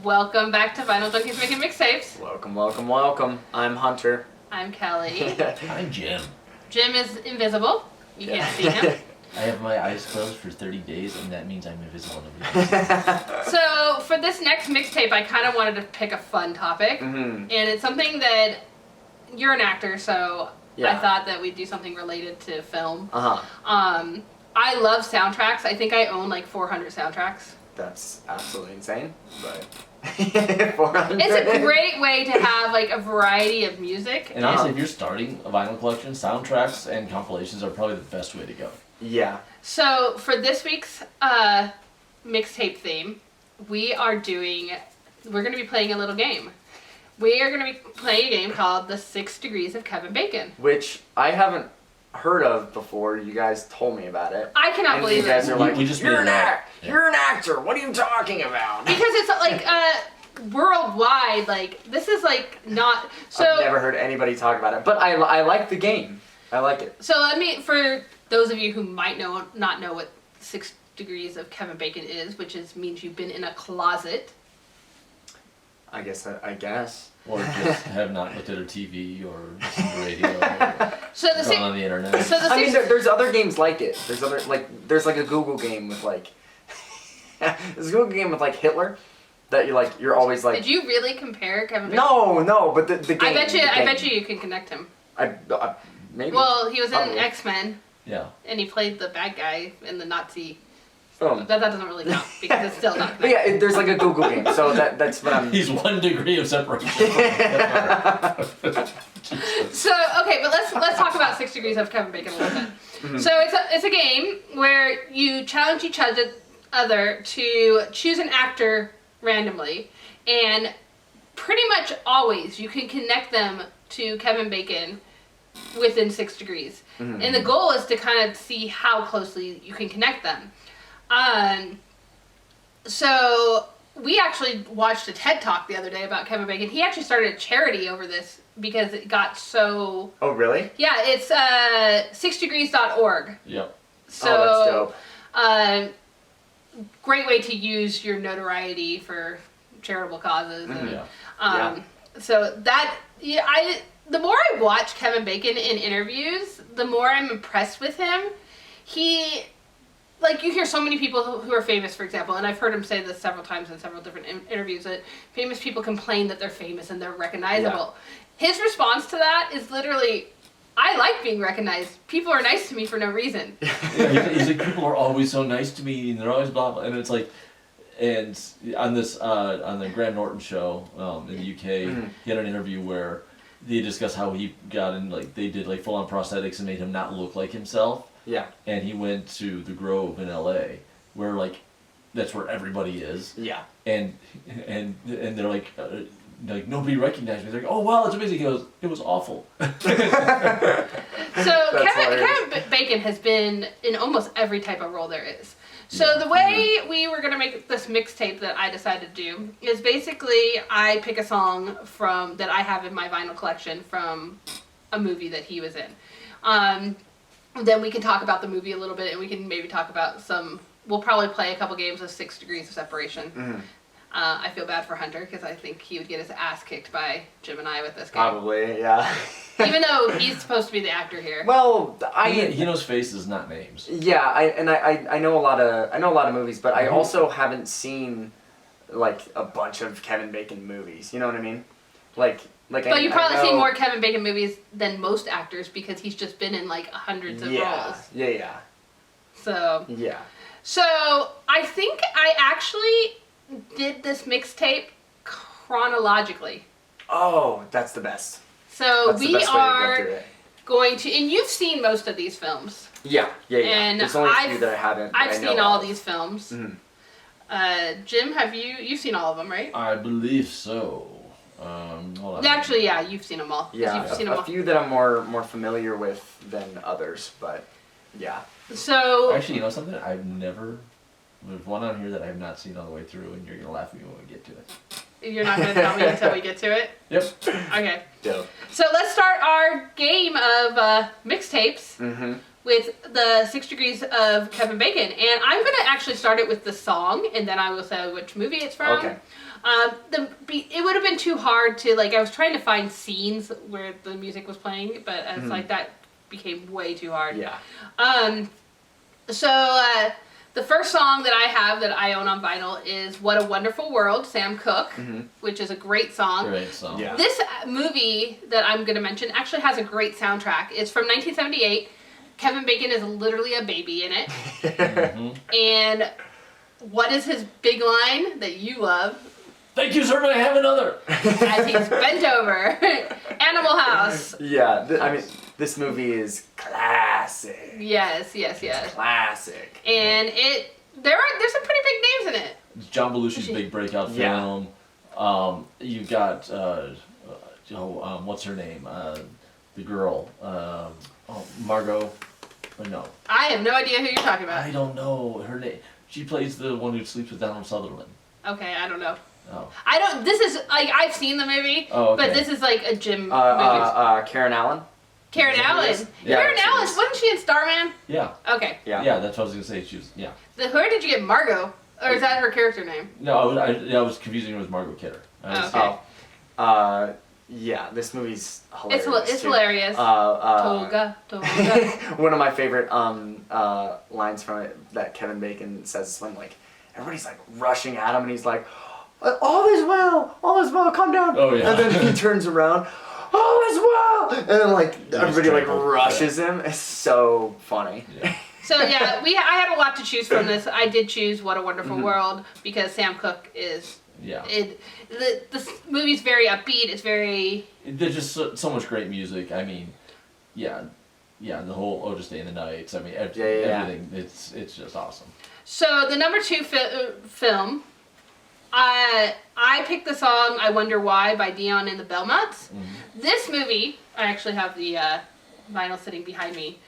Welcome back to Vinyl Junkies Making Mixtapes. Welcome, welcome, welcome. I'm Hunter. I'm Kelly. I'm Jim. Jim is invisible. You can't see him. I have my eyes closed for 30 days, and that means I'm invisible. So, for this next mixtape, I kind of wanted to pick a fun topic. And it's something that you're an actor, so I thought that we'd do something related to film. I love soundtracks. I think I own like 400 soundtracks. That's absolutely insane, but 400. It's a great way to have like a variety of music. And honestly, if you're starting a vinyl collection, soundtracks and compilations are probably the best way to go. Yeah. So for this week's mixtape theme, we're going to be playing a little game. We are going to be playing a game called The 6 Degrees of Kevin Bacon. Which I haven't heard of before. You guys told me about it. I cannot believe you guys it. are like, We just you're an made it up. actor. Yeah. You're an actor. What are you talking about? Because it's like worldwide, like this is like not so. I've never heard anybody talk about it, but I like the game. I like it. So for those of you who might not know what 6 Degrees of Kevin Bacon is, which means you've been in a closet. I guess. Or just have not looked at a TV or listened to radio or So the gone on the internet. So the I mean, there's other games like it. There's like a Google game with like there's a Google game with like Hitler that you're always like. Did you really compare Kevin Bacon? No, but the game. I bet you can connect him. Maybe. Well, he was in Probably. X-Men. Yeah. And he played the bad guy in the Nazi. That That doesn't really count because it's still not. But yeah, there's like a Google game, so that's what I'm. He's 1 degree of separation. So okay, but let's talk about 6 Degrees of Kevin Bacon a little bit. So it's a game where you challenge each other to choose an actor randomly, and pretty much always you can connect them to Kevin Bacon within 6 degrees. And the goal is to kind of see how closely you can connect them. So we actually watched a TED Talk the other day about Kevin Bacon. He actually started a charity over this because it got so... Oh, really? Yeah, it's 6degrees.org. Yep. So, that's dope. Great way to use your notoriety for charitable causes. And, So that... the more I watch Kevin Bacon in interviews, the more I'm impressed with him. Like, you hear so many people who are famous, for example, and I've heard him say this several times in several different interviews, that famous people complain that they're famous and they're recognizable. Yeah. His response to that is literally, I like being recognized. People are nice to me for no reason. Yeah, he's like, people are always so nice to me, and they're always blah, blah. And it's like, and on the Graham Norton show in the UK, he had an interview where they discussed how he got in, like, they did like full-on prosthetics and made him not look like himself. Yeah. And he went to the Grove in LA, where like that's where everybody is. Yeah. And they're like nobody recognized me. They're like, oh wow, that's amazing. He goes, it was awful. So Kevin Bacon has been in almost every type of role there is. So the way we were gonna make this mixtape that I decided to do is basically I pick a song that I have in my vinyl collection from a movie that he was in. Then we can talk about the movie a little bit, and we can maybe talk about we'll probably play a couple games of 6 Degrees of Separation. I feel bad for Hunter, because I think he would get his ass kicked by Jim and I with this game. Probably, yeah. Even though he's supposed to be the actor here. Well, he knows faces, not names. Yeah, I know a lot of movies, but I also haven't seen like a bunch of Kevin Bacon movies. You know what I mean? But you've probably seen more Kevin Bacon movies than most actors because he's just been in like hundreds of roles. Yeah. So. Yeah. So I think I actually did this mixtape chronologically. Oh, that's the best. So that's we are going to, and you've seen most of these films. Yeah. And there's only a few that I haven't. I've seen all these films. Jim, you've seen all of them, right? I believe so. Hold on. Actually, yeah, you've seen them all. Yeah, you've seen them all. A few that I'm more familiar with than others, but yeah. So actually, you know something? There's one on here that I have not seen all the way through, and you're gonna laugh at me when we get to it. You're not gonna tell me until we get to it? Yep. Okay. Dope. So let's start our game of mixtapes with the 6 Degrees of Kevin Bacon. And I'm going to actually start it with the song, and then I will say which movie it's from. Okay. It would have been too hard to, like, I was trying to find scenes where the music was playing, but I was like, that became way too hard. Yeah. So, the first song that I have that I own on vinyl is What a Wonderful World, Sam Cooke, which is a great song. Great song. Yeah. This movie that I'm going to mention actually has a great soundtrack. It's from 1978. Kevin Bacon is literally a baby in it. And what is his big line that you love? Thank you, sir, may I have another? As he's bent over. Animal House. Yeah, I mean, this movie is classic. Yes. Classic. And there's some pretty big names in it. It's John Belushi's big breakout film. You've got, what's her name? The girl. Margot. No. I have no idea who you're talking about. I don't know her name. She plays the one who sleeps with Donald Sutherland. Okay, I don't know. Oh. This is, like, I've seen the movie, but this is like a gym movie. Karen Allen? Karen Allen. Yeah, Karen Allen, wasn't she in Starman? Yeah. Okay. Yeah, that's what I was going to say. She was, yeah. Where did you get Margot? Or is that her character name? No, I was confusing her with Margot Kidder. Yeah, this movie's hilarious. It's too. hilarious. Toga. One of my favorite lines from it that Kevin Bacon says when, like, everybody's, like, rushing at him and he's like, all is well, calm down. Oh, yeah. And then he turns around, all is well! And then, like, everybody, like, rushes him. It's so funny. Yeah. So, yeah, I had a lot to choose from this. I did choose What a Wonderful World because Sam Cooke is... Yeah. The movie's very upbeat. It's very... There's just so much great music. I mean, the whole Otis Day and the Nights. I mean, everything. It's just awesome. So the number 2 film... I picked the song I Wonder Why by Dion and the Belmonts. This movie, I actually have the vinyl sitting behind me,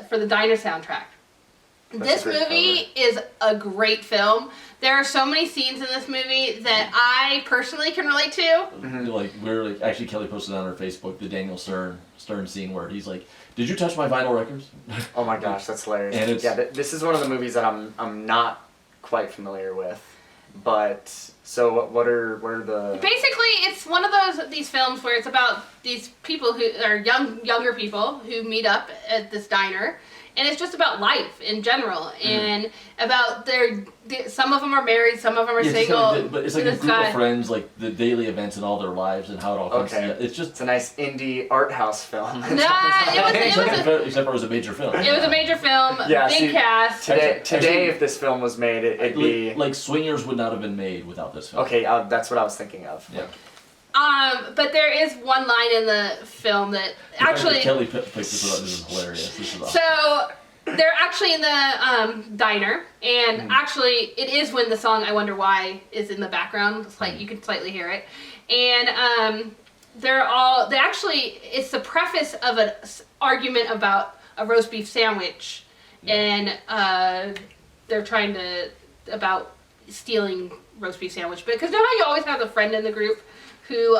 for the Diner soundtrack. This movie is a great film. There are so many scenes in this movie that I personally can relate to. Like, actually Kelly posted on her Facebook the Daniel Stern scene where he's like, "Did you touch my vinyl records?" Oh my gosh, that's hilarious. And this is one of the movies that I'm not quite familiar with. But so what are the... Basically, it's one of these films where it's about these people who are younger people who meet up at this diner, and it's just about life in general and about some of them are married, some of them are single. But it's like a group of friends, like the daily events in all their lives and how it all comes together. It's a nice indie art house film. Except it was a major film. It was a major film. Big cast. Today, if this film was made, it'd be like Swingers would not have been made without this film. Okay, that's what I was thinking of. Yeah. But there is one line in the film that actually... Kelly picked this up. This is hilarious. This is awesome. So, they're actually in the diner, and actually, it is when the song I Wonder Why is in the background. It's like, you can slightly hear it. And it's the preface of an argument about a roast beef sandwich. And they're trying about stealing roast beef sandwich. Because you know how you always have the friend in the group who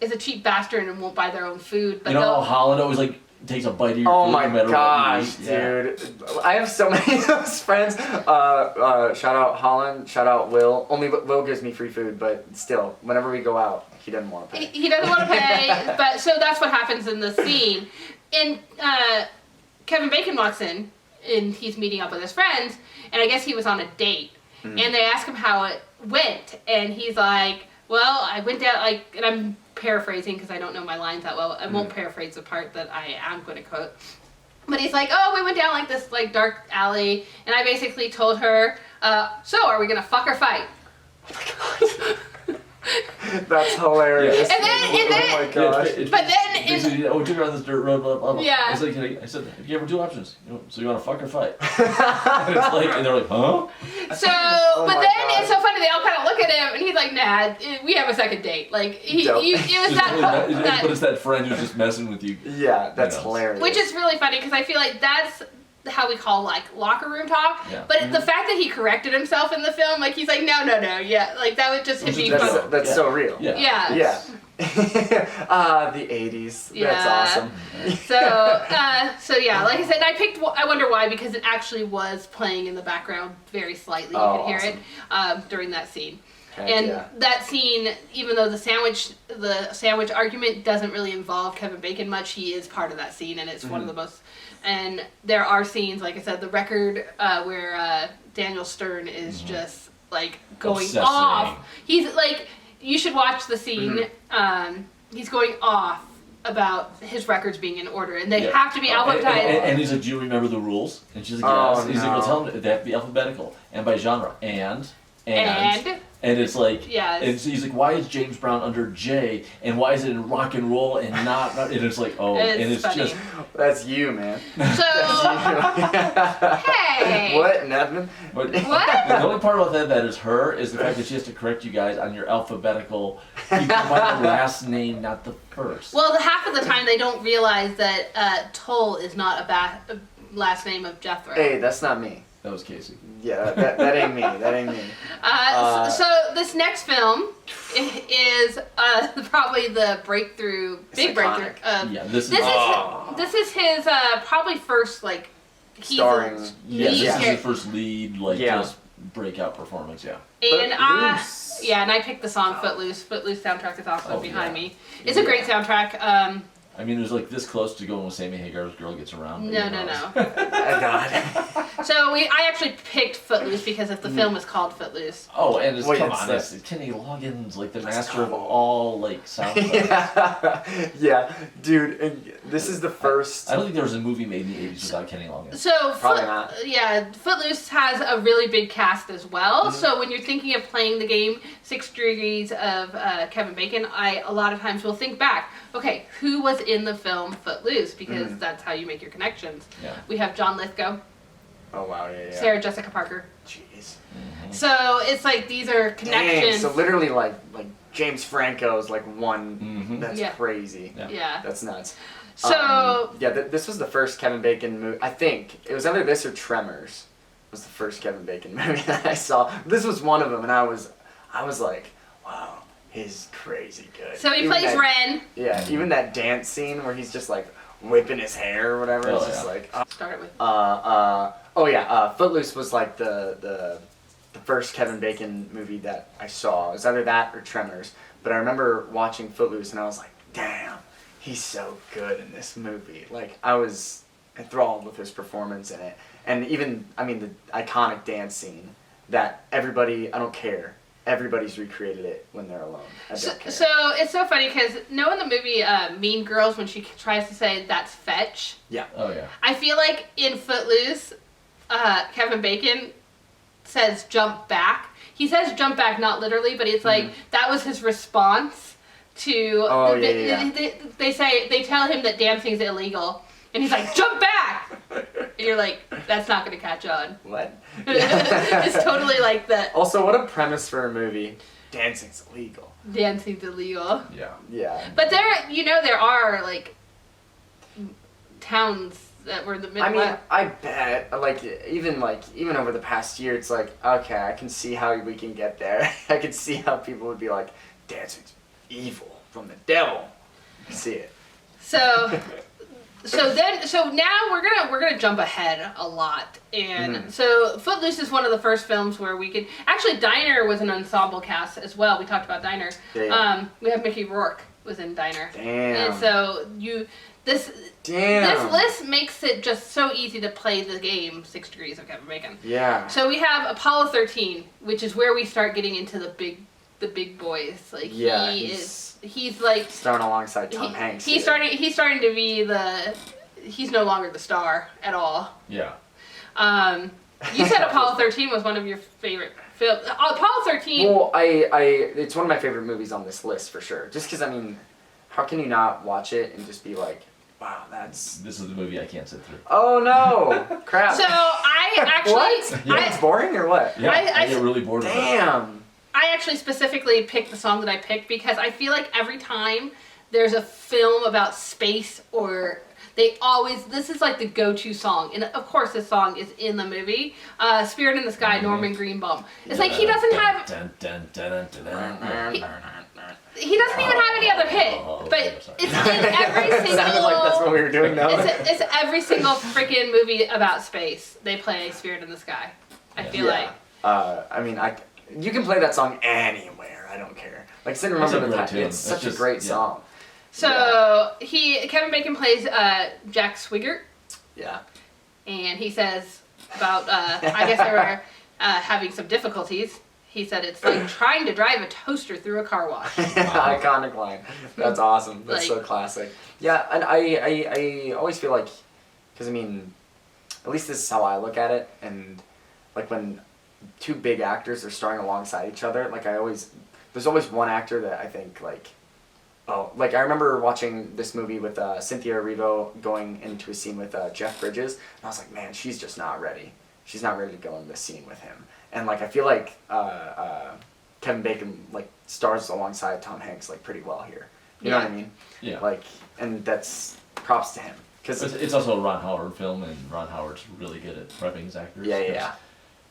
is a cheap bastard and won't buy their own food. But Holland always takes a bite of your food. Oh my no matter gosh, what you eat. dude! I have so many of those friends. Shout out Holland. Shout out Will. Only Will gives me free food, but still, whenever we go out, he doesn't want to pay. He doesn't want to pay. But so that's what happens in the scene. And Kevin Bacon walks in, and he's meeting up with his friends, and I guess he was on a date. And they ask him how it went, and he's like, well, I went down, and I'm paraphrasing because I don't know my lines that well. I won't paraphrase the part that I am going to quote. But he's like, we went down this dark alley, and I basically told her, so are we going to fuck or fight? That's hilarious. And then, oh my gosh. We took her on this dirt road, blah, blah, blah. Yeah. I said, you have 2 options. So you want to fuck or fight? And they're like, huh? So, it's so funny. They all kind of look at him, and he's like, nah, we have a second date. Like, it was that. But it's that friend who's just messing with you. Yeah, that's hilarious. Which is really funny, because I feel like that's how we call locker room talk. Yeah. But the fact that he corrected himself in the film, he's like, no, yeah, that would just hit me. That's so real. Yeah. Yeah. The 80s. Yeah. That's awesome. So yeah, like I said, I picked I Wonder Why because it actually was playing in the background very slightly. You Oh, could hear awesome. it during that scene. Heck And yeah. that scene, even though the sandwich argument doesn't really involve Kevin Bacon much, he is part of that scene, and it's one of the most. And there are scenes, like I said, the record where Daniel Stern is just like going Obsessing. off. He's like, you should watch the scene. He's going off about his records being in order, and they have to be alphabetized. And he's like, "Do you remember the rules?" And she's like, Oh, "Yes." He's like, no. "Well, tell him they have to be alphabetical and by genre and it's like, Yes. and so he's like, why is James Brown under J, and why is it in rock and roll and not? And it's like, oh, It's and it's funny. just That's you, man. So hey, What? Nothing? What? The only part about that is her is the fact that she has to correct you guys on your alphabetical. You can find the last name, not the first. Well, half of the time they don't realize that Toll is not a last name of Jethro. Hey, that's not me. That was Casey. Yeah, that ain't me. That ain't me. So this next film is probably the big breakthrough. Yeah, this is. This is his probably first like he's Starring. Yeah, this Yeah. is his first lead, like Yeah. just breakout performance. Yeah. and Footloose. and I picked the song Footloose. Footloose soundtrack is also behind yeah. me. It's a great soundtrack. I mean, it was like this close to going with Sammy Hagar's "Girl Gets Around." No. Oh, God. So I actually picked Footloose because if the film is called Footloose. Oh, and it's, Wait, come it's on, the- it's Kenny Loggins, like the Let's master of go. all like soundtracks. Yeah, dude, and this is the first. I don't think there was a movie made in the '80s without Kenny Loggins. So Probably not. Yeah, Footloose has a really big cast as well. So when you're thinking of playing the game 6 Degrees of Kevin Bacon, I a lot of times will think back. Okay, who was in the film Footloose? Because that's how you make your connections. Yeah. We have John Lithgow, Oh wow, yeah. Sarah Jessica Parker. Jeez. So it's like these are Dang, connections. so literally like James Franco's like one. Mhm. That's Yeah. crazy. Yeah. Yeah. That's nuts. So yeah, this was the first Kevin Bacon movie. I think it was either this or Tremors. Was the first Kevin Bacon movie that I saw. This was one of them, and I was like, wow, he's crazy good. So he Even plays that- Ren. Yeah, even that dance scene where he's just like whipping his hair or whatever. Oh, It's just yeah. like. Start it with. Footloose was like the first Kevin Bacon movie that I saw. It was either that or Tremors. But I remember watching Footloose and I was like, damn, he's so good in this movie. Like I was enthralled with his performance in it. And even, I mean, the iconic dance scene that everybody, I don't care, everybody's recreated it when they're alone. I don't care. So it's so funny because in the movie Mean Girls when she tries to say that's fetch, Oh yeah. I feel like in Footloose, Kevin Bacon says jump back. He says jump back, not literally, but it's like that was his response to. Oh, yeah. They tell him that dancing's illegal, and he's like jump back, and you're like that's not gonna catch on. What? It's totally like that. Also, what a premise for a movie. Dancing's illegal. Dancing's illegal. Yeah. Yeah. But there are like towns that were the Midwest. I mean, I bet, even over the past year, it's like, okay, I can see how we can get there. I can see how people would be like, dancing's evil from the devil. I can see it. So now we're gonna jump ahead a lot, and so Footloose is one of the first films where we could actually Diner was an ensemble cast as well. We talked about Diner. Yeah. We have Mickey Rourke was in Diner. Damn. And so this list makes it just so easy to play the game 6 Degrees of Kevin Bacon. Yeah. So we have Apollo 13, which is where we start getting into the big boys. Like Yeah, he's like starring alongside Tom Hanks. He's starting to be he's no longer the star at all. Yeah. You said Apollo 13 was one of your favorite films. Apollo 13. Well, it's one of my favorite movies on this list for sure. Just because, I mean, how can you not watch it and just be like, wow, that's... This is the movie I can't sit through. Oh, no! Crap. So I actually... What? Yeah. It's boring or what? Yeah, I I get really bored of it. Damn! I actually specifically picked the song that I picked because I feel like every time there's a film about space or this is like the go-to song. And of course this song is in the movie. Spirit in the Sky, Norman Greenbaum. It's like he doesn't have... He doesn't even have any other hit, but it's in every single... Sounded like that's what we were doing now. It's every single freaking movie about space. They play Spirit in the Sky. I feel like... I mean, you can play that song anywhere. I don't care. Like, Sin Remember the Time. It's such a great song. So, Kevin Bacon plays Jack Swigert. Yeah. And he says about, I guess they were having some difficulties. He said it's like trying to drive a toaster through a car wash. Iconic line. That's awesome. That's so classic. Yeah, and I always feel like, because I mean, at least this is how I look at it, and like when two big actors are starring alongside each other, like there's always one actor that I think like, like I remember watching this movie with Cynthia Erivo going into a scene with Jeff Bridges, and I was like, man, she's just not ready. She's not ready to go in this scene with him. And like I feel like Kevin Bacon like stars alongside Tom Hanks like pretty well here. You know what I mean? Yeah. Like, and that's props to him because it's also a Ron Howard film, and Ron Howard's really good at prepping his actors. Yeah.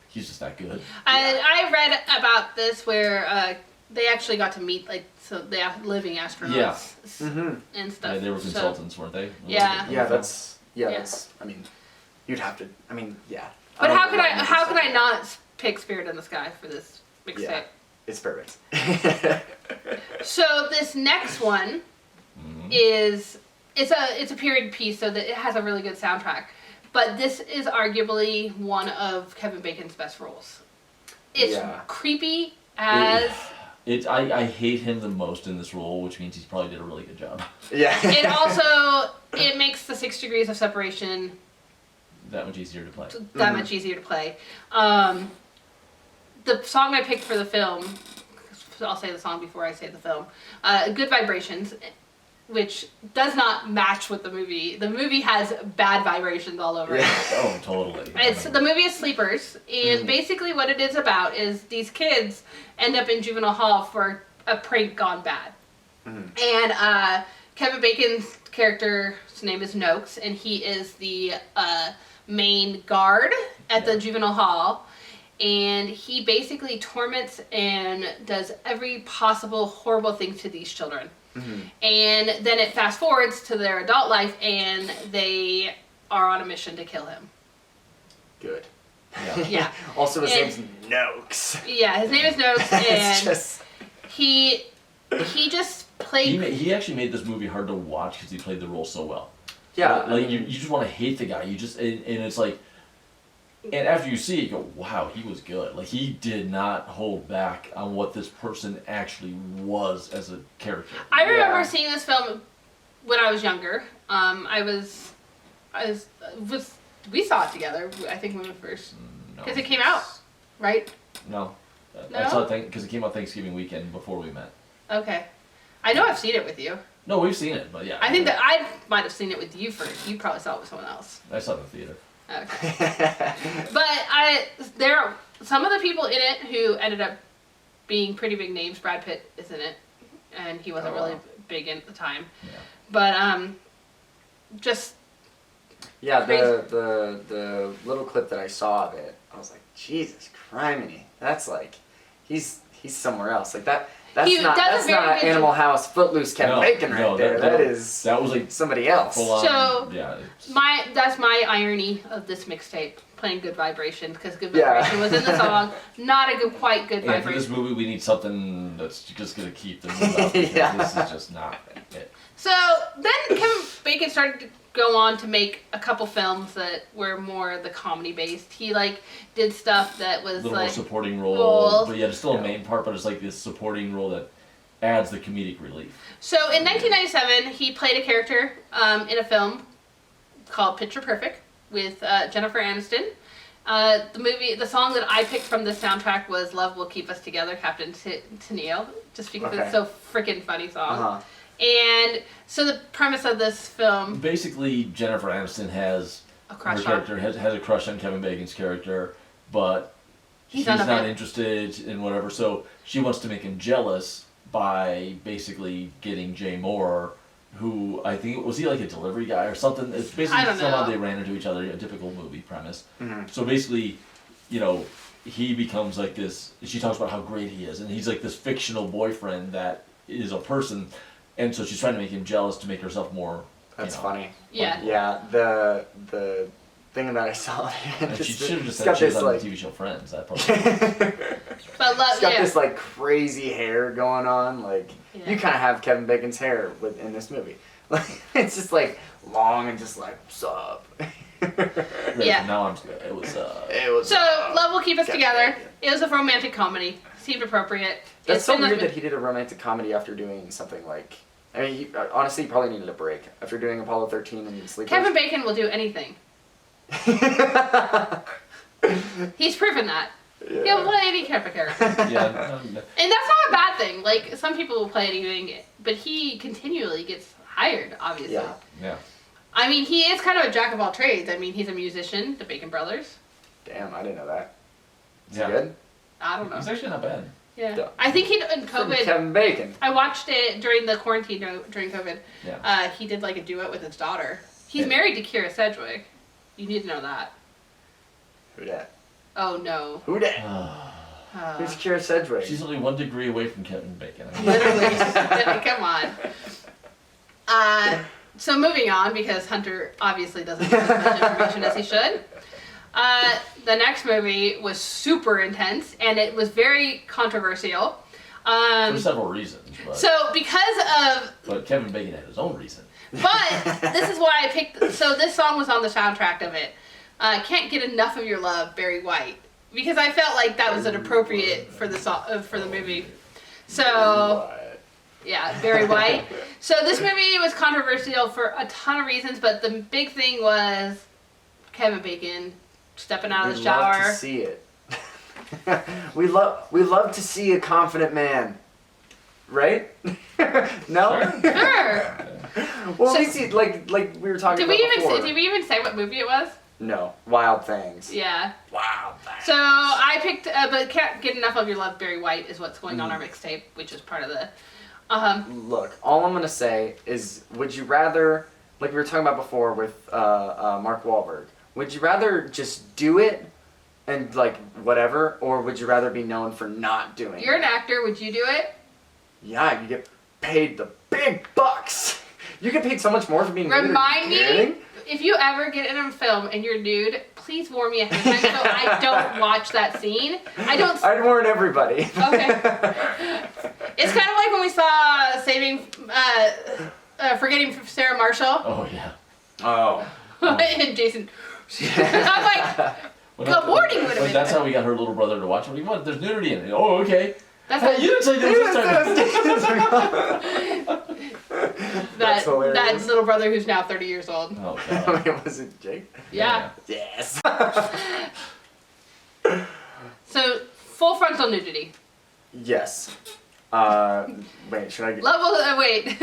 He's just that good. I read about this where they actually got to meet like the living astronauts and stuff. Yeah, they were consultants, weren't they? That's I mean, you'd have to. I mean, yeah. But how could I not pick Spirit in the Sky for this mixtape? Yeah, it's perfect. So this next one is it's a period piece, so that it has a really good soundtrack. But this is arguably one of Kevin Bacon's best roles. It's creepy as... I hate him the most in this role, which means he's probably did a really good job. Yeah. It makes the 6 Degrees of Separation that much easier to play. Much easier to play. The song I picked for the film, I'll say the song before I say the film, Good Vibrations, which does not match with the movie. The movie has bad vibrations all over it. Oh, totally. The movie is Sleepers, and basically what it is about is these kids end up in juvenile hall for a prank gone bad. And Kevin Bacon's character's name is Noakes, and he is the main guard at the juvenile hall. And he basically torments and does every possible horrible thing to these children. And then it fast forwards to their adult life, and they are on a mission to kill him. Good. Yeah. Also, his name's Noakes. Yeah, his name is Noakes, and he just played. He actually made this movie hard to watch because he played the role so well. Yeah, like you just want to hate the guy. You just and it's like. And after you see it, you go, wow, he was good. Like, he did not hold back on what this person actually was as a character. I remember seeing this film when I was younger. We saw it together, I think, when we first... Because it came out, right? No. I saw it because it came out Thanksgiving weekend before we met. Okay. I know I've seen it with you. No, we've seen it, but yeah. I think that I might have seen it with you first. You probably saw it with someone else. I saw it in the theater. Okay. But there are some of the people in it who ended up being pretty big names. Brad Pitt is in it, and he wasn't really big at the time. Yeah. But just the little clip that I saw of it, I was like, Jesus criminy, that's like he's somewhere else. Like that. That's not Animal House Footloose Kevin Bacon right there. That was like somebody else. So that's my irony of this mixtape, playing Good Vibration, because Good Vibration was in the song, not a quite good vibration. For this movie, we need something that's just gonna keep the mood up. This is just not it. So then Kevin Bacon started to go on to make a couple films that were more the comedy based. He did stuff that was a little more supporting role, but it's still a main part, but it's like this supporting role that adds the comedic relief. So in 1997, he played a character in a film called Picture Perfect with Jennifer Aniston. The song that I picked from the soundtrack was "Love Will Keep Us Together," Captain Tennille, just because it's so freaking funny song. And so the premise of this film... Basically, Jennifer Aniston has a crush on Kevin Bacon's character, but he's not interested in whatever, so she wants to make him jealous by basically getting Jay Moore, who I think was he like a delivery guy or something. It's basically I don't somehow know. they ran into each other. A typical movie premise. Mhm. So basically, you know, he becomes like this. She talks about how great he is, and he's like this fictional boyfriend that is a person, and so she's trying to make him jealous to make herself more. That's funny. Yeah. Yeah, the thing that I saw. And she should have just it's said got she was this, on like, the TV show Friends. That probably. But It's got yeah. this like crazy hair going on. Like Yeah. you kind of have Kevin Bacon's hair in this movie. Like it's just like long and just like what's up. Right, Yeah. Now it was. It was. So Love Will Keep Us Kevin Together. Bacon. It was a romantic comedy. Seemed appropriate. That's It's so been weird like- that he did a romantic comedy after doing something like. I mean, honestly, he probably needed a break after doing Apollo 13 and Sleepers. Kevin Bacon will do anything. He's proven that. He'll play any type of character. Yeah. And that's not a bad thing. Like, some people will play anything, but he continually gets hired, obviously. Yeah. Yeah. I mean, he is kind of a jack of all trades. I mean, he's a musician, the Bacon Brothers. Damn, I didn't know that. Is Yeah. he good? I don't know. It's actually not bad. Yeah. Yeah. I think he, in From COVID, Kevin Bacon. I watched it during the quarantine, during COVID. Yeah. He did like a duet with his daughter. He's Yeah. married to Kira Sedgwick. You need to know that. Who dat? Oh, no. Who dat? Who's Kira Sedgwick? She's only 1 degree away from Kevin Bacon. Literally. Come on. So moving on, because Hunter obviously doesn't have as much information as he should. The next movie was super intense, and it was very controversial. For several reasons. But, So because but Kevin Bacon had his own reason. but this is why I picked, so this song was on the soundtrack of it. Can't Get Enough of Your Love, Barry White. Because I felt like that was an appropriate for the song, for the movie. So, yeah, Barry White. So this movie was controversial for a ton of reasons, but the big thing was Kevin Bacon stepping out of the Love shower. to see it. we love to see a confident man. Right? No? Sure. Well, So- at least he, like we were talking Did we about even before. say, did we even say what movie it was? No. Wild Things. Yeah. Wild Things. So I picked, but Can't Get Enough of Your Love, Barry White is what's going on our mixtape, which is part of the. Look, all I'm gonna say is, would you rather, like we were talking about before with Mark Wahlberg, would you rather just do it and like whatever, or would you rather be known for not doing You're it? an actor. Would you do it? Yeah, you get paid the big bucks. You get paid so much more for being nude. Remind Are you me, kidding? if you ever get in a film and you're nude, please warn me ahead of time so I don't watch that scene. I don't. I'd warn everybody. Okay. It's kind of like when we saw Forgetting Sarah Marshall Oh, yeah. Oh. and Jason. I'm like, Well, Good morning would have But been that's better. how we got her little brother to watch it. What? There's nudity in it. Oh, okay. that's Hey, you didn't say there was this time. that hilarious. little brother who's now 30 years old. Oh, God. Wait, was it Jake? Yeah. Yes. So full frontal nudity. Yes. Wait, should I get... Level. Wait.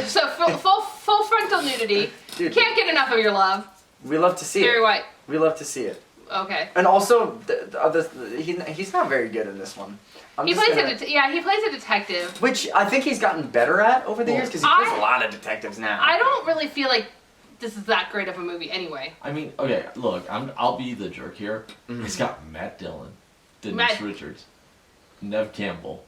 so full frontal nudity. Dude, Can't get enough of your love. we love to see Barry it. White. We love to see it. Okay. And also, he's not very good in this one. He plays he plays a detective. Which I think he's gotten better at over the years, because he plays a lot of detectives now. I don't really feel like this is that great of a movie anyway. I mean, okay, look, I'll be the jerk here. It's got Matt Dillon, Denise Richards, Nev Campbell,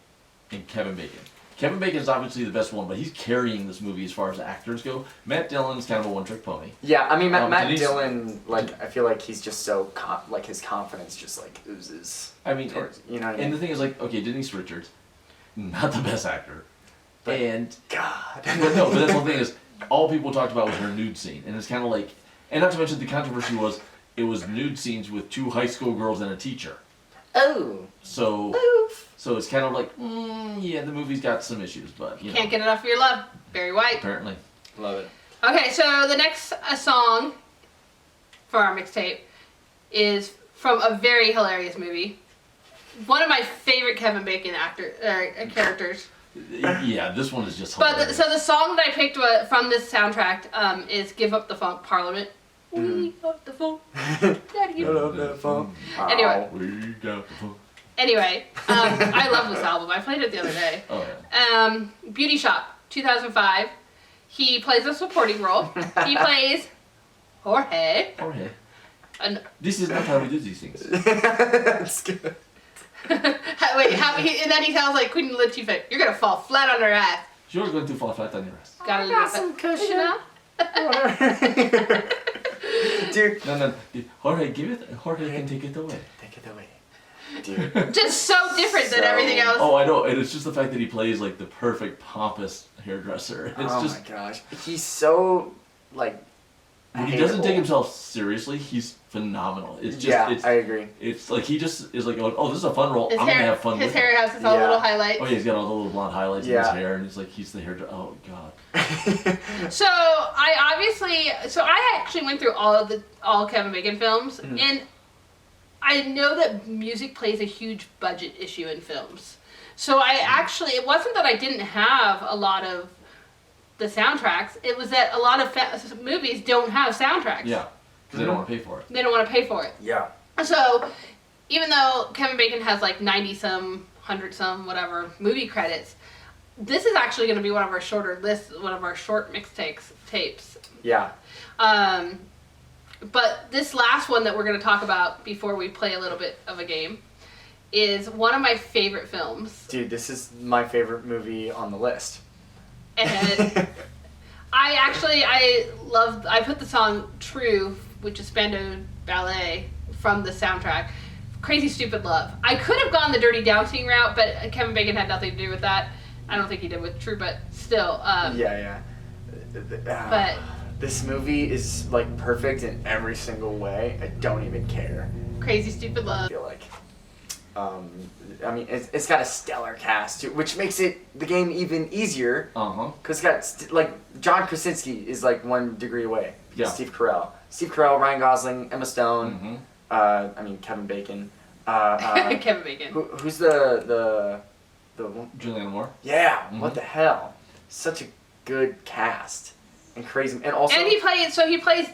and Kevin Bacon. Kevin Bacon's obviously the best one, but he's carrying this movie as far as the actors go. Matt Dillon's kind of a one-trick pony. Yeah, I mean, Matt Denise- Dillon, like, I feel like he's just so, like, his confidence just, like, oozes. I mean, Towards, you know what I mean? and the thing is, like, okay, Denise Richards, not the best actor. But- And, God. but no, but that's the thing is, all people talked about was her nude scene. And it's kind of like, and not to mention the controversy was, it was nude scenes with 2 high school girls and a teacher. Oh. So, Oof. so it's kind of like, yeah, the movie's got some issues, but, you know, Can't get enough of your love. Barry White. apparently. Love it. Okay, so the next song for our mixtape is from a very hilarious movie. One of my favorite Kevin Bacon characters. Yeah, this one is just But hilarious. so the song that I picked from this soundtrack is "Give Up the Funk, Parliament." We got the funk. Daddy, give up. Anyway. We got the phone. Anyway, I love this album. I played it the other day. Oh, yeah. Beauty Shop, 2005. He plays a supporting role. He plays Jorge. Jorge. And This is not how we do these things. That's good. wait, and then he sounds like Queen Latifah. You're gonna fall flat on her ass. You're going to fall flat on your ass. Gotta got some cushion. Dude. No. Jorge, give it. Jorge can take it away. Take it away. Dude. Just so different than So- everything else. Oh, I know, and it's just the fact that he plays like the perfect pompous hairdresser. It's Oh just my gosh. He's so, like, when he doesn't take hateable. himself seriously, he's phenomenal. It's just Yeah, it's I agree. it's like he just is like, oh, this is a fun role. His I'm hair, gonna have fun his with hair it. has its own Yeah. little highlights. Oh yeah, he's got all the little blonde highlights in his Yeah. hair, and he's like, he's the hairdresser. Oh god. So I actually went through all Kevin Bacon films, Mhm. and I know that music plays a huge budget issue in films. So it wasn't that I didn't have a lot of the soundtracks. It was that a lot of movies don't have soundtracks. Yeah, because they don't want to pay for it. They don't want to pay for it. Yeah. So even though Kevin Bacon has like 90-some, 100-some, whatever movie credits, this is actually going to be one of our shorter lists, one of our short tapes. Yeah. But this last one that we're going to talk about before we play a little bit of a game is one of my favorite films. Dude, this is my favorite movie on the list. And I put the song True, which is Spandau Ballet, from the soundtrack. Crazy Stupid Love. I could have gone the Dirty Dancing route, but Kevin Bacon had nothing to do with that. I don't think he did with True, but still. Yeah. But This movie is like perfect in every single way. I don't even care. Crazy Stupid I Love. feel like. I mean, it's got a stellar cast too, which makes the game even easier. Uh-huh. Cause it's got like John Krasinski is like 1 degree away. Yeah. Steve Carell, Ryan Gosling, Emma Stone. Mm-hmm. Kevin Bacon. Kevin Bacon. Who's the one? Julianne Moore. Yeah. Mhm. What the hell? Such a good cast and crazy, and also. And he plays.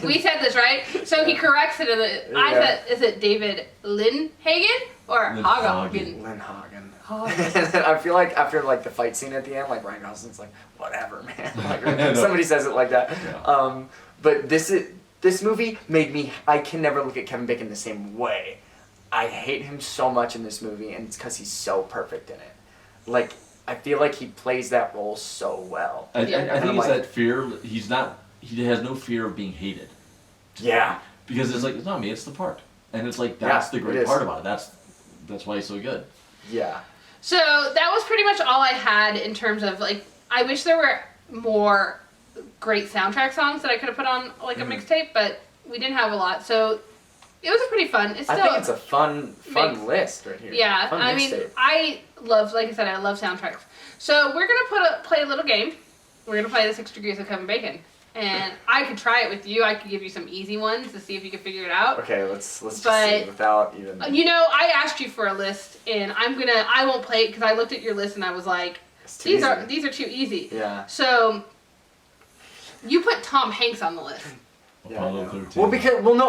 We said this, right? So he corrects it. I Yeah. said, is it David Lindhagen or Hagen? Lynn Hagen. Hagen. I feel like after like the fight scene at the end, like Ryan Gosling's like, whatever, man. Like No. somebody says it like that. Yeah. But this movie made me. I can never look at Kevin Bacon the same way. I hate him so much in this movie, and it's because he's so perfect in it. Like I feel like he plays that role so well. I Yeah. think I'm it's like- that fear. He has no fear of being hated. Yeah. Because it's like, it's not me, it's the part. And it's like, that's the it great is. part about it. That's why he's so good. Yeah. So that was pretty much all I had in terms of like. I wish there were more great soundtrack songs that I could have put on like a mixtape, but we didn't have a lot. So it was a pretty fun. It's still. I think it's a fun Mix. list right here. Yeah, Fun I mean, mixtape. I love soundtracks. So we're gonna play a little game. We're gonna play the 6 Degrees of Kevin Bacon, and I could try it with you. I could give you some easy ones to see if you can figure it out. Okay, let's just But- see without even. You know, I asked you for a list, and I won't play it because I looked at your list and I was like, It's too these easy. are too easy. Yeah. So you put Tom Hanks on the list. Yeah, Apollo I know. 13.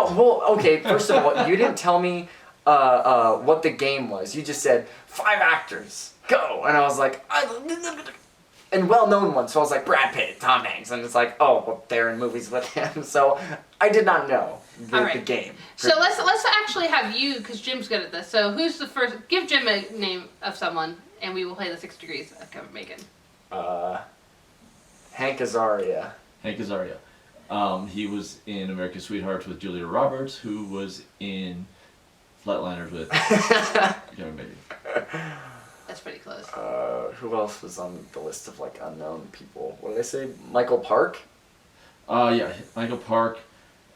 Okay, first of all, you didn't tell me what the game was. You just said 5 actors, go, and I was like, and well-known ones. So I was like Brad Pitt, Tom Hanks, and it's like, oh, well, they're in movies with him. So I did not know the, All right. the game. So let's actually have you, because Jim's good at this. So who's the first? Give Jim a name of someone, and we will play the 6 Degrees of Kevin Bacon. Hank Azaria. Hank Azaria. He was in American Sweethearts with Julia Roberts, who was in Flatliners with Kevin Bacon. That's pretty close. Who else was on the list of like unknown people? What did I say? Michael Park. Yeah, Michael Park.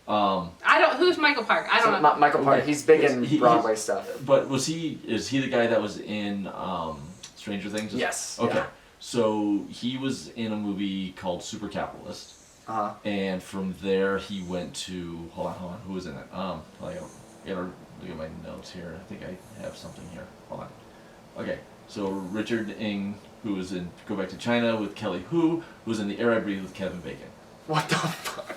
Who's Michael Park? I don't know. Michael Park. He's big in He- Broadway stuff. But is he the guy that was in Stranger Things? Yes. Okay. Yeah. So he was in a movie called Super Capitalist. Uh-huh. And from there he went to hold on, who was in it? I gotta look at my notes here. I think I have something here. Hold on. Okay, so Richard Ng, who was in Go Back to China with Kelly Hu, who was in The Air I Breathe with Kevin Bacon. What the fuck?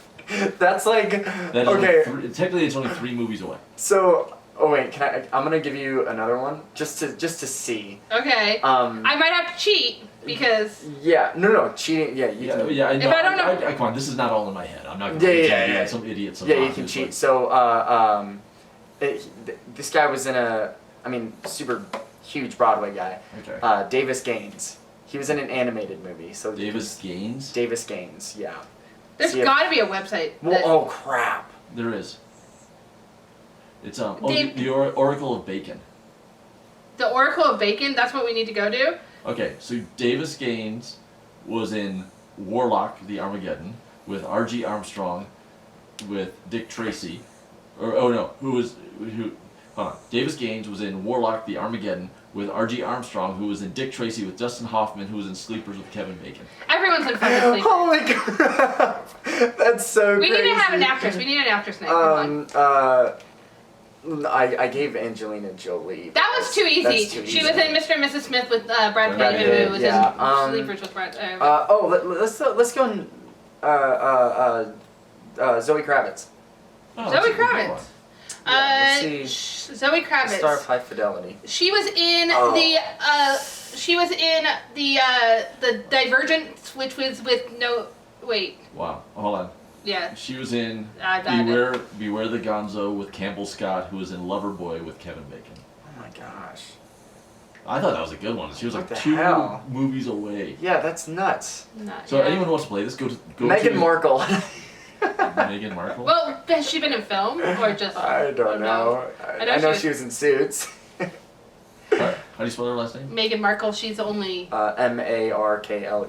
That's like That is okay. technically it's only 3 movies away. So Oh wait, I'm gonna give you another one just to see. Okay. I might have to cheat because. Yeah. No. Cheating. Yeah. You can. Yeah. If I don't know. Come on, this is not all in my head. I'm not gonna Yeah. some idiot. Yeah, you can cheat. So, this guy was in super huge Broadway guy. Okay. Davis Gaines. He was in an animated movie. So Davis Gaines. Davis Gaines. Yeah. There's got to be a website. Well, oh crap. There is. It's Dave- the Oracle of Bacon. The Oracle of Bacon. That's what we need to go to. Okay, so Davis Gaines was in Warlock, the Armageddon, with R.G. Armstrong, with Dick Tracy, hold on. Davis Gaines was in Warlock, the Armageddon, with R.G. Armstrong, who was in Dick Tracy with Dustin Hoffman, who was in Sleepers with Kevin Bacon. Everyone's in fucking Sleepers. Holy crap! That's so We crazy. need to have an actress. We need an actress name. Come on. I gave Angelina Jolie. That was too easy. That's too She easy. was in Mr. and Mrs. Smith with Brad Brad Pitt, Pitt, who was yeah. in Sleepers with Brad. Let's go and Zoe Kravitz. Oh, Zoe that's a good Kravitz. one. Yeah, let's see. Zoe Kravitz. Star of High Fidelity. She was in the Divergent, which was with Wow, hold on. Yeah. She was in I got it. Beware the Gonzo with Campbell Scott, who was in Loverboy with Kevin Bacon. Oh my gosh. I thought that was a good one. She was What like the 2 hell? movies away. Yeah, that's nuts. So anyone who wants to play this, go Meghan to Markle. Meghan Markle. Well, has she been in film or just? I don't know. I know she was in Suits. How do you spell her last name? Meghan Markle. She's only. Markle,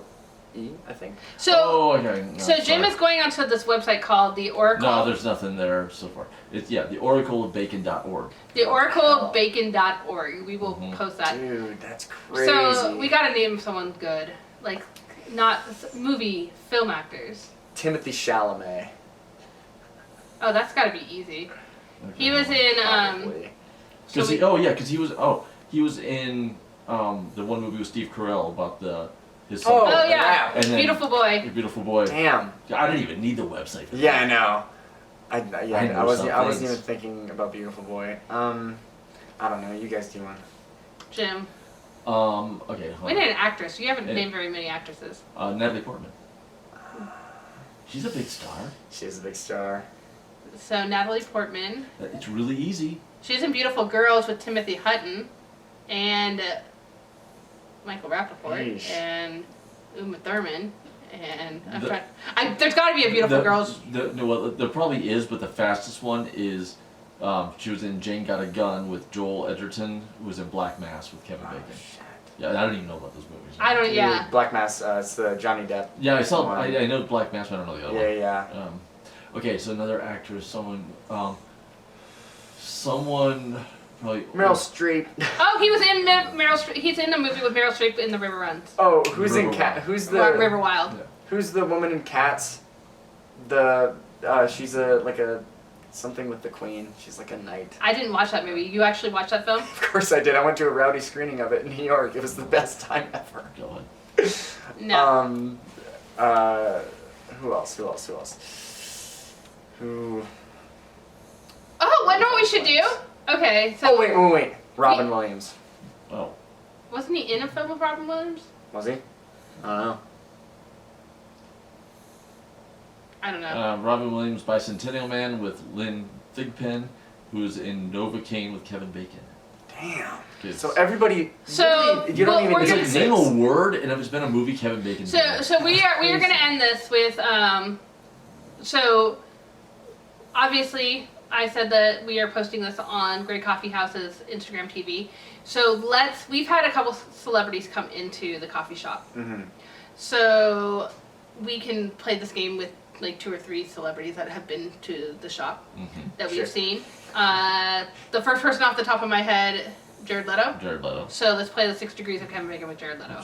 I think. So. Oh, okay. No, So Jim sorry. is going onto this website called the Oracle. No, there's nothing there so far. It's the oracleofbacon.org. The oracleofbacon.org. We will Mhm. post that. Dude, that's crazy. So we gotta name someone good, like not film actors. Timothy Chalamet. Oh, that's gotta be easy. Okay. He was in Probably. Because so he was in the one movie with Steve Carell about his son. Oh, Oh yeah, And then- Beautiful Boy. Your Beautiful Boy. Damn. I didn't even need the website for Yeah, I that. know. I I know wasn't some even things. thinking about Beautiful Boy. I don't know. You guys do one. Jim. Okay. Hold We on. need an actress. You haven't Hey. named very many actresses. Natalie Portman. She's a big star. She's a big star. So Natalie Portman. It's really easy. She's in Beautiful Girls with Timothy Hutton, and Michael Rappaport, Yeesh. and Uma Thurman, and The- there's got to be a Beautiful Girls. There probably is, but the fastest one is she was in Jane Got a Gun with Joel Edgerton, who was in Black Mass with Kevin Bacon. Shit. Yeah, I don't even know about those movies. I don't. Yeah. Dude, Black Mass. It's the Johnny Depp. Yeah, I saw. one. I know Black Mass, but I don't know the other Yeah, one. yeah. Okay, so another actress, someone probably. Meryl Streep. Oh, he was in Meryl Streep. He's in the movie with Meryl Streep in The River Runs. Oh, who's in River Cat? Wild. Who's River the Wild. Yeah. Who's the woman in Cats? She's something with the Queen. She's like a knight. I didn't watch that movie. You actually watched that film? Of course I did. I went to a rowdy screening of it in New York. It was the best time ever. Go on. No. Who else? Who? Oh, what know what we should do? Okay, so Oh wait. Robin Williams. Oh. wasn't he in a film with Robin Williams? Was he? I don't know. I don't know. Robin Williams, Bicentennial Man with Lynn Thigpen, who's in Novocaine with Kevin Bacon. Damn. Kids. So everybody. So, really, you don't well, even we're need gonna- It's like name a word, and if it's been a movie, Kevin Bacon. So we are gonna end this with so obviously I said that we are posting this on Great Coffee House's Instagram TV. So we've had a couple celebrities come into the coffee shop. Mm-hmm. So we can play this game with like 2 or 3 celebrities that have been to the shop that we've Sure. seen. The first person off the top of my head, Jared Leto. Jared Leto. So let's play the 6 Degrees of Kevin Bacon with Jared Leto.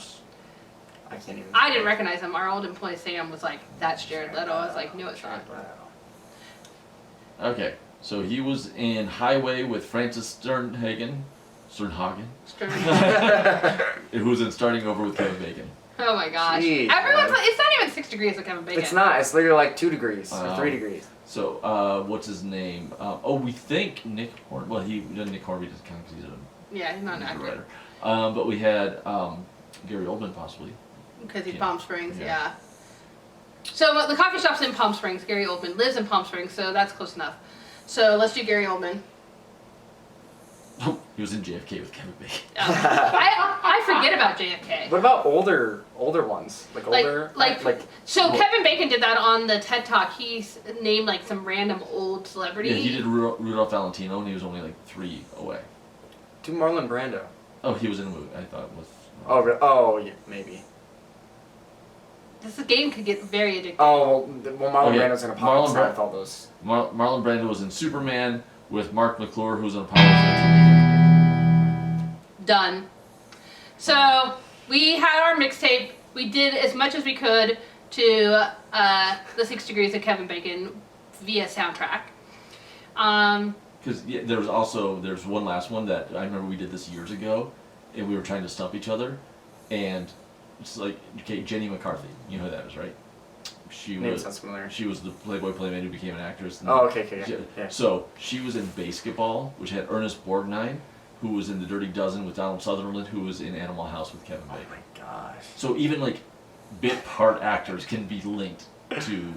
I can't even. I didn't recognize him. Our old employee Sam was like, "That's Jared Leto." I was like, "No, it's not." Okay, so he was in Highway with Francis Sternhagen, Stern. who was in Starting Over with Kevin Bacon. Oh my gosh! Jeez, Everyone's man. like, it's not even 6 Degrees of Kevin Bacon. It's not. It's literally like 2 degrees or 3 degrees. So, what's his name? We think Nick Horn. Well, Nick Hornby doesn't count because he's not an he's a actor. writer. But we had Gary Oldman possibly. Because he's Yeah. Palm Springs, Yeah. yeah. So the coffee shop's in Palm Springs. Gary Oldman lives in Palm Springs, so that's close enough. So let's do Gary Oldman. He was in JFK with Kevin Bacon. I forget about JFK. What about older ones? Like older? So Kevin Bacon did that on the TED Talk. He named like some random old celebrity. Yeah, he did Rudolph Valentino, and he was only like 3 away. Do Marlon Brando. Oh, he was in a movie. I thought with. Oh, yeah, maybe. This game could get very addictive. Oh, well Marlon Brando's in Apollo. Marlon I thought those. Marlon Brando was in Superman with Mark McClure, who's in Apollo 13. Done. So we had our mixtape. We did as much as we could to the 6 Degrees of Kevin Bacon via soundtrack. Because there's one last one that I remember we did this years ago, and we were trying to stump each other, and it's like, okay, Jenny McCarthy, you know who that is, right? Name sounds familiar. She was the Playboy Playmate who became an actress. Oh, okay, yeah. So she was in Basketball, which had Ernest Borgnine, who was in The Dirty Dozen with Donald Sutherland, who was in Animal House with Kevin Bacon. Oh my gosh. So even like bit part actors can be linked to.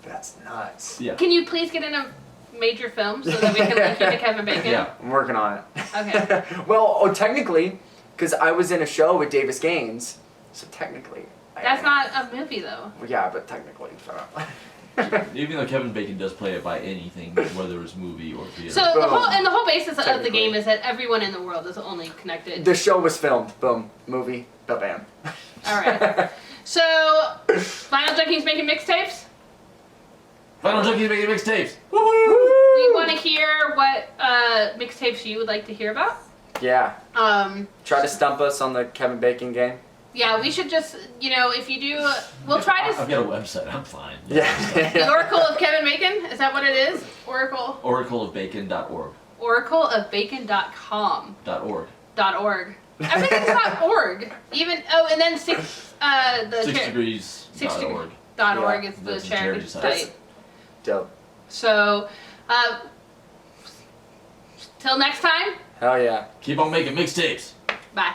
That's nuts. Yeah. Can you please get in a major film so that we can link you to Kevin Bacon? Yeah. I'm working on it. Okay. Well, technically, because I was in a show with Davis Gaines, so technically. That's not a movie though. Well, yeah, but technically, shut up. Even though Kevin Bacon does play it by anything, whether it's movie or theater. So the whole basis of the Technically. game is that everyone in the world is only connected. The show was filmed. Boom. Movie. Bam. All right. So, Vinyl Junkies making mixtapes. Final Junkies making mixtapes. We want to hear what mixtapes you would like to hear about. Yeah. Um, Try to stump us on the Kevin Bacon game. yeah, we should just, if you do, we'll try I've to. got a website. I'm fine. The Oracle of Kevin Bacon, is that what it is? Oracle. Oracleofbacon.org. Oracleofbacon.com. .org. .org. Everything's .org. Even and then the 6 degrees. Six .org. .org Yeah, is the that's the charity charity site. site. Dope. So, till next time. Hell yeah. Keep on making mixtapes. Bye.